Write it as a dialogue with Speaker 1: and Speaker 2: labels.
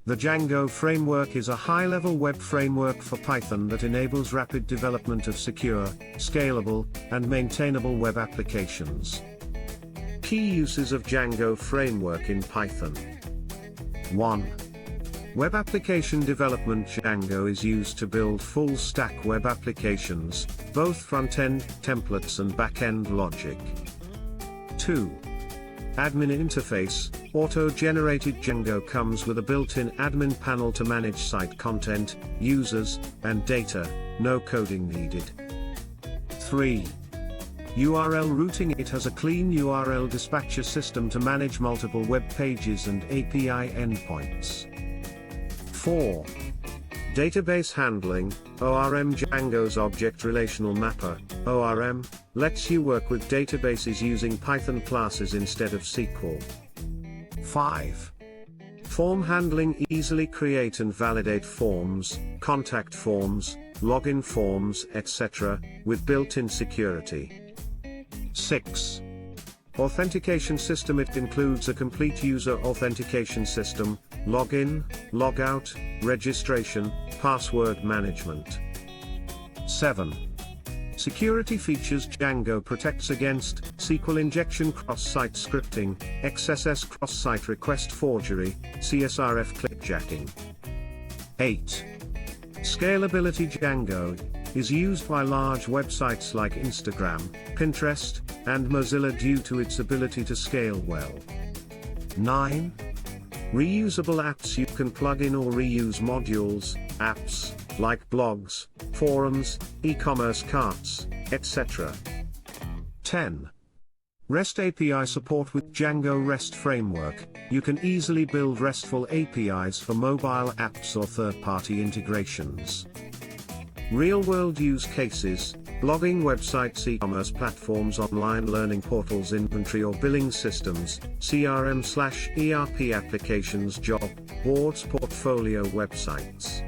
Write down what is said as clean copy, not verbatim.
Speaker 1: The Django Framework is a high-level web framework for Python that enables rapid development of secure, scalable, and maintainable web applications. Key uses of Django Framework in Python. 1. Web application development. Django is used to build full-stack web applications, both front-end templates and back-end logic. 2. Admin interface. Auto-generated Django comes with a built-in admin panel to manage site content, users, and data, no coding needed. 3. URL routing. It has a clean URL dispatcher system to manage multiple web pages and API endpoints. 4. Database handling. ORM. Django's Object Relational Mapper, ORM, lets you work with databases using Python classes instead of SQL. 5. Form handling. Easily create and validate forms, contact forms, login forms, etc., with built-in security. 6. Authentication system. It includes a complete user authentication system, login, logout, registration, password management. 7. Security features. Django protects against SQL injection, cross-site scripting, XSS cross-site request forgery, CSRF clickjacking. 8. Scalability. Django is used by large websites like Instagram, Pinterest, and Mozilla due to its ability to scale well. 9. Reusable apps. You can plug in or reuse modules, apps, like blogs, forums, e-commerce carts, etc. 10. REST API support. With Django REST Framework, you can easily build RESTful APIs for mobile apps or third-party integrations. Real-world use cases. Blogging websites, e-commerce platforms, online learning portals, inventory or billing systems, CRM/ERP applications, job boards, portfolio websites.